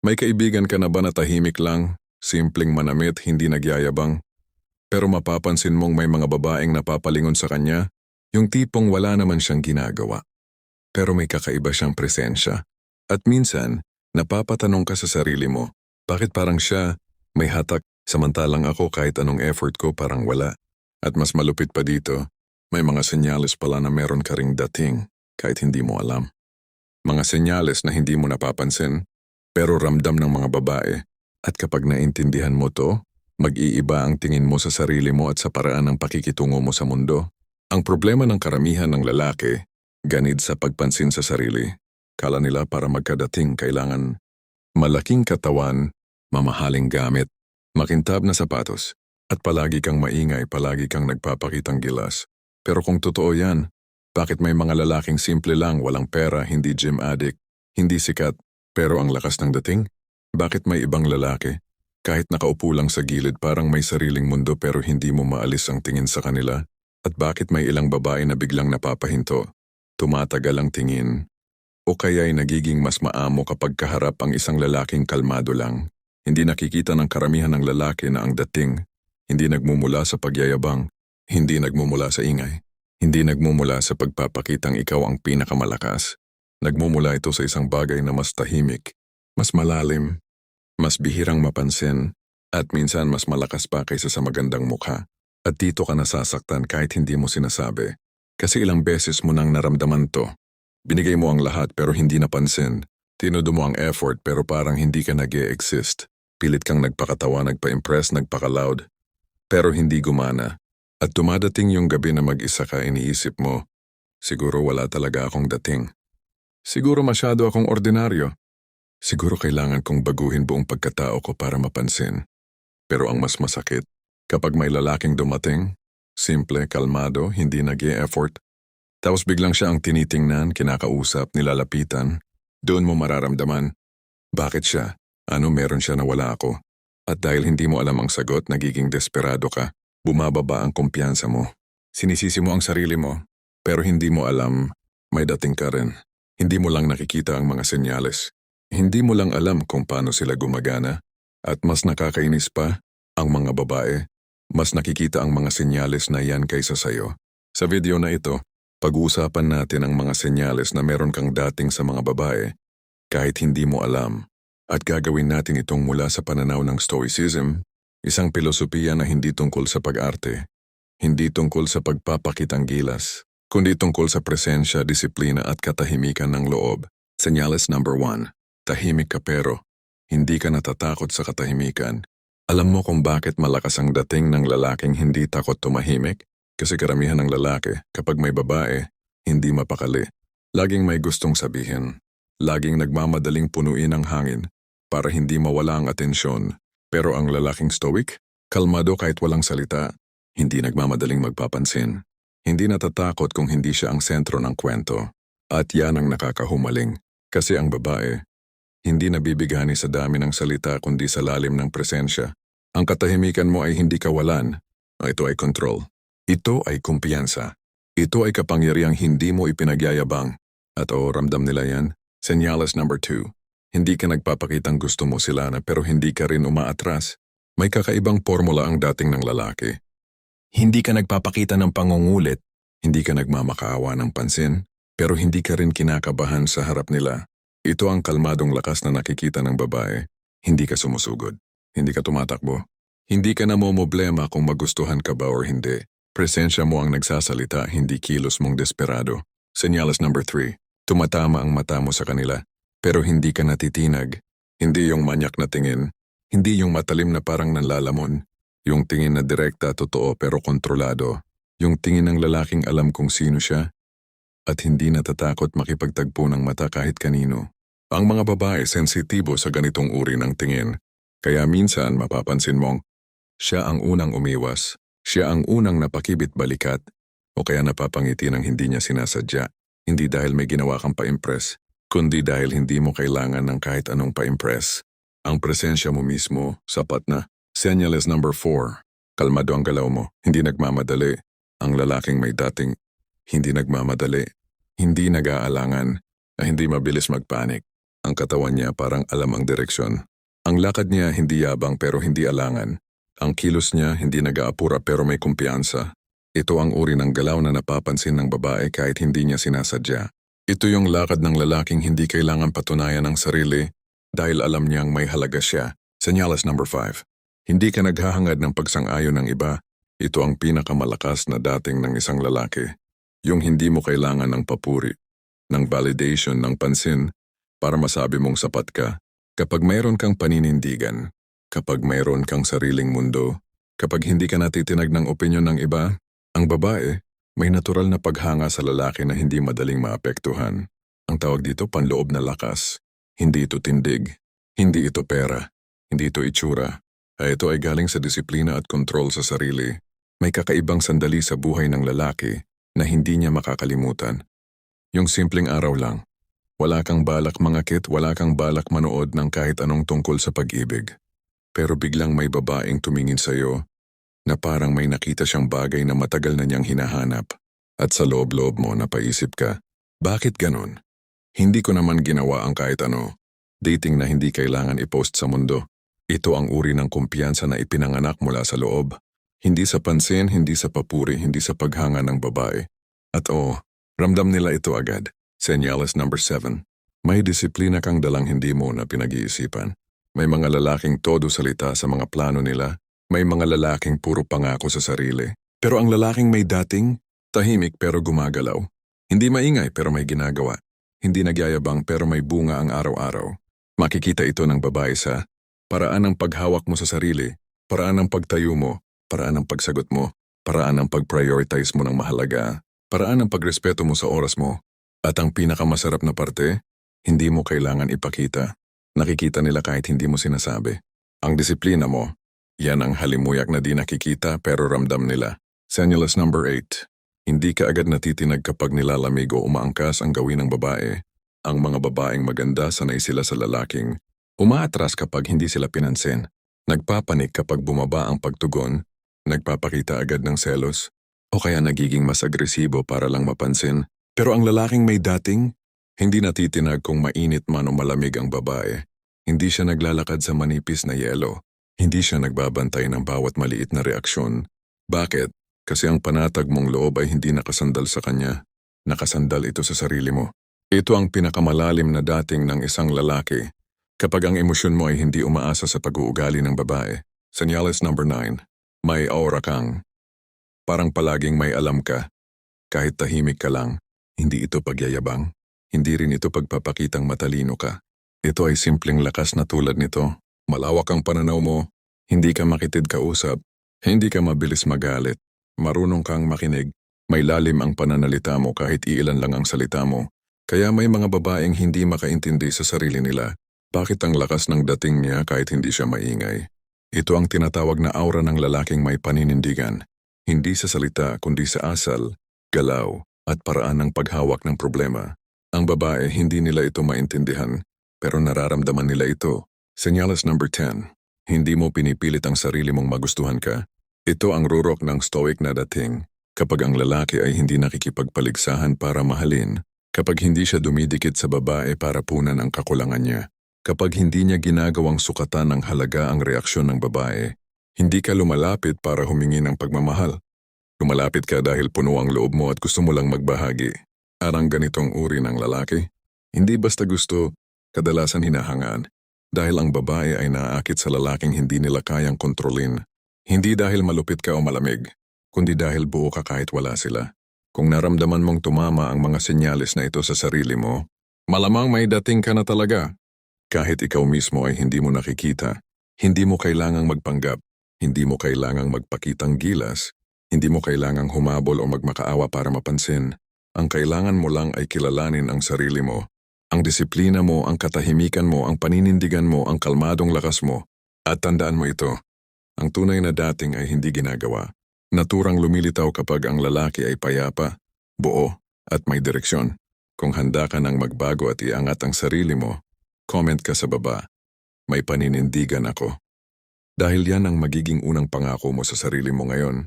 May kaibigan ka na ba na tahimik lang, simpleng manamit, hindi nagyayabang? Pero mapapansin mong may mga babaeng napapalingon sa kanya, yung tipong wala naman siyang ginagawa. Pero may kakaiba siyang presensya. At minsan, napapatanong ka sa sarili mo, bakit parang siya may hatak samantalang ako kahit anong effort ko parang wala? At mas malupit pa dito, may mga senyales pala na meron ka ring dating kahit hindi mo alam. Mga senyales na hindi mo napapansin, pero ramdam ng mga babae. At kapag naintindihan mo to, mag-iiba ang tingin mo sa sarili mo at sa paraan ng pakikitungo mo sa mundo. Ang problema ng karamihan ng lalaki, ganid sa pagpansin sa sarili. Kala nila para magkadating kailangan malaking katawan, mamahaling gamit, makintab na sapatos, at palagi kang maingay, palagi kang nagpapakitang gilas. Pero kung totoo yan, bakit may mga lalaking simple lang, walang pera, hindi gym addict, hindi sikat, pero ang lakas ng dating? Bakit may ibang lalaki? Kahit nakaupo lang sa gilid parang may sariling mundo pero hindi mo maalis ang tingin sa kanila? At bakit may ilang babae na biglang napapahinto? Tumatagal ang tingin. O kaya'y nagiging mas maamo kapag kaharap ang isang lalaking kalmado lang. Hindi nakikita ng karamihan ng lalaki na ang dating, hindi nagmumula sa pagyayabang, hindi nagmumula sa ingay, hindi nagmumula sa pagpapakitang ikaw ang pinakamalakas. Nagmumula ito sa isang bagay na mas tahimik, mas malalim, mas bihirang mapansin, at minsan mas malakas pa kaysa sa magandang mukha. At dito ka nasasaktan kahit hindi mo sinasabi. Kasi ilang beses mo nang naramdaman to. Binigay mo ang lahat pero hindi napansin. Tinudo mo ang effort pero parang hindi ka nag-e-exist. Pilit kang nagpakatawa, nagpa-impress, nagpaka-loud. Pero hindi gumana. At dumadating yung gabi na mag-isa ka, iniisip mo, siguro wala talaga akong dating. Siguro masyado akong ordinaryo. Siguro kailangan kong baguhin buong pagkatao ko para mapansin. Pero ang mas masakit, kapag may lalaking dumating, simple, kalmado, hindi nag-e-effort, tapos biglang siya ang tinitingnan, kinakausap, nilalapitan, doon mo mararamdaman, bakit siya? Ano meron siya na wala ako? At dahil hindi mo alam ang sagot, nagiging desperado ka, bumababa ang kumpiyansa mo. Sinisisi mo ang sarili mo, pero hindi mo alam, may dating ka rin. Hindi mo lang nakikita ang mga senyales. Hindi mo lang alam kung paano sila gumagana. At mas nakakainis pa, ang mga babae, mas nakikita ang mga senyales na yan kaysa sayo. Sa video na ito, pag-uusapan natin ang mga senyales na meron kang dating sa mga babae, kahit hindi mo alam. At gagawin natin itong mula sa pananaw ng Stoicism, isang filosofiya na hindi tungkol sa pag-arte, hindi tungkol sa pagpapakitang gilas, kundi tungkol sa presensya, disiplina at katahimikan ng loob. Senyales number 1, tahimik ka pero hindi ka natatakot sa katahimikan. Alam mo kung bakit malakas ang dating ng lalaking hindi takot tumahimik? Kasi karamihan ng lalaki, kapag may babae, hindi mapakali. Laging may gustong sabihin. Laging nagmamadaling punuin ang hangin para hindi mawala ang atensyon. Pero ang lalaking stoic, kalmado kahit walang salita, hindi nagmamadaling magpapansin. Hindi natatakot kung hindi siya ang sentro ng kwento. At yan ang nakakahumaling. Kasi ang babae, hindi nabibigani sa dami ng salita kundi sa lalim ng presensya. Ang katahimikan mo ay hindi kawalan. Ito ay control. Ito ay kumpiyansa. Ito ay kapangyarihang hindi mo ipinagyayabang. At ramdam nila yan. Senyales number 2. Hindi ka nagpapakitang gusto mo sila na pero hindi ka rin umaatras. May kakaibang formula ang dating ng lalaki. Hindi ka nagpapakita ng pangungulit. Hindi ka nagmamakaawa ng pansin. Pero hindi ka rin kinakabahan sa harap nila. Ito ang kalmadong lakas na nakikita ng babae. Hindi ka sumusugod. Hindi ka tumatakbo. Hindi ka namomblema kung magustuhan ka ba or hindi. Presensya mo ang nagsasalita, hindi kilos mong desperado. Senyales number 3. Tumatama ang mata mo sa kanila, pero hindi ka natitinag. Hindi yung manyak na tingin. Hindi yung matalim na parang nanlalamon. Yung tingin na direkta, totoo pero kontrolado. Yung tingin ng lalaking alam kung sino siya. At hindi natatakot makipagtagpo ng mata kahit kanino. Ang mga babae sensitibo sa ganitong uri ng tingin. Kaya minsan mapapansin mong, siya ang unang umiwas. Siya ang unang napakibit balikat o kaya napapangiti ng hindi niya sinasadya, hindi dahil may ginawa kang pa-impress, kundi dahil hindi mo kailangan ng kahit anong pa-impress. Ang presensya mo mismo, sapat na. Senyales number 4. Kalmado ang galaw mo, hindi nagmamadali. Ang lalaking may dating, hindi nagmamadali. Hindi nag-aalangan, na hindi mabilis magpanik. Ang katawan niya parang alam ang direksyon. Ang lakad niya hindi yabang pero hindi alangan. Ang kilos niya hindi nag-aapura pero may kumpiyansa. Ito ang uri ng galaw na napapansin ng babae kahit hindi niya sinasadya. Ito yung lakad ng lalaking hindi kailangan patunayan ang sarili dahil alam niyang may halaga siya. Senyales number 5. Hindi ka naghahangad ng pagsang-ayon ng iba. Ito ang pinakamalakas na dating ng isang lalaki. Yung hindi mo kailangan ng papuri, ng validation, ng pansin para masabi mong sapat ka. Kapag mayroon kang paninindigan, kapag mayroon kang sariling mundo, kapag hindi ka natitinag ng opinyon ng iba, ang babae may natural na paghanga sa lalaki na hindi madaling maapektuhan. Ang tawag dito panloob na lakas. Hindi ito tindig, hindi ito pera, hindi ito itsura. Ito ay galing sa disiplina at kontrol sa sarili. May kakaibang sandali sa buhay ng lalaki na hindi niya makakalimutan. Yung simpleng araw lang. Wala kang balak mangakit, wala kang balak manood ng kahit anong tungkol sa pag-ibig. Pero biglang may babaeng tumingin sa'yo na parang may nakita siyang bagay na matagal na niyang hinahanap. At sa loob-loob mo napaisip ka, bakit ganon? Hindi ko naman ginawa ang kahit ano. Dating na hindi kailangan i-post sa mundo. Ito ang uri ng kumpiyansa na ipinanganak mula sa loob. Hindi sa pansin, hindi sa papuri, hindi sa paghanga ng babae. At ramdam nila ito agad. Senyales number 7. May disiplina kang dalang hindi mo na pinag-iisipan. May mga lalaking todo salita sa mga plano nila. May mga lalaking puro pangako sa sarili. Pero ang lalaking may dating, tahimik pero gumagalaw. Hindi maingay pero may ginagawa. Hindi nagyayabang pero may bunga ang araw-araw. Makikita ito ng babae sa paraan ng paghawak mo sa sarili, paraan ng pagtayo mo, paraan ng pagsagot mo, paraan ng pag-prioritize mo ng mahalaga, paraan ng pagrespeto mo sa oras mo. At ang pinakamasarap na parte, hindi mo kailangan ipakita. Nakikita nila kahit hindi mo sinasabi. Ang disiplina mo, yan ang halimuyak na di nakikita pero ramdam nila. Senyales number 8. Hindi ka agad natitinag kapag nilalamig o umaangkas ang gawin ng babae. Ang mga babaeng maganda sanay sila sa lalaking. Umaatras kapag hindi sila pinansin. Nagpapanik kapag bumaba ang pagtugon. Nagpapakita agad ng selos. O kaya nagiging mas agresibo para lang mapansin. Pero ang lalaking may dating, hindi natitinag kung mainit man o malamig ang babae. Hindi siya naglalakad sa manipis na yelo. Hindi siya nagbabantay ng bawat maliit na reaksyon. Bakit? Kasi ang panatag mong loob ay hindi nakasandal sa kanya. Nakasandal ito sa sarili mo. Ito ang pinakamalalim na dating ng isang lalaki. Kapag ang emosyon mo ay hindi umaasa sa pag-uugali ng babae. Senyales number 9. May aura kang. Parang palaging may alam ka. Kahit tahimik ka lang, hindi ito pagyayabang. Hindi rin ito pagpapakitang matalino ka. Ito ay simpleng lakas na tulad nito. Malawak ang pananaw mo. Hindi ka makitid kausap. Hindi ka mabilis magalit. Marunong kang makinig. May lalim ang pananalita mo kahit iilan lang ang salita mo. Kaya may mga babaeng hindi makaintindi sa sarili nila. Bakit ang lakas ng dating niya kahit hindi siya maingay? Ito ang tinatawag na aura ng lalaking may paninindigan. Hindi sa salita kundi sa asal, galaw, at paraan ng paghawak ng problema. Ang babae hindi nila ito maintindihan, pero nararamdaman nila ito. Senyales number 10. Hindi mo pinipilit ang sarili mong magustuhan ka. Ito ang rurok ng stoic na dating. Kapag ang lalaki ay hindi nakikipagpaligsahan para mahalin, kapag hindi siya dumidikit sa babae para punan ang kakulangan niya, kapag hindi niya ginagawang sukatan ng halaga ang reaksyon ng babae, hindi ka lumalapit para humingi ng pagmamahal. Lumalapit ka dahil puno ang loob mo at gusto mo lang magbahagi. Arang ganitong uri ng lalaki. Hindi basta gusto, kadalasan hinahangaan. Dahil ang babae ay naaakit sa lalaking hindi nila kayang kontrolin. Hindi dahil malupit ka o malamig, kundi dahil buo ka kahit wala sila. Kung naramdaman mong tumama ang mga senyales na ito sa sarili mo, malamang may dating ka na talaga. Kahit ikaw mismo ay hindi mo nakikita, hindi mo kailangang magpanggap, hindi mo kailangang magpakitang gilas, hindi mo kailangang humabol o magmakaawa para mapansin. Ang kailangan mo lang ay kilalanin ang sarili mo. Ang disiplina mo, ang katahimikan mo, ang paninindigan mo, ang kalmadong lakas mo. At tandaan mo ito, ang tunay na dating ay hindi ginagawa. Naturang lumilitaw kapag ang lalaki ay payapa, buo, at may direksyon. Kung handa ka nang magbago at iangat ang sarili mo, comment ka sa baba. May paninindigan ako. Dahil yan ang magiging unang pangako mo sa sarili mo ngayon.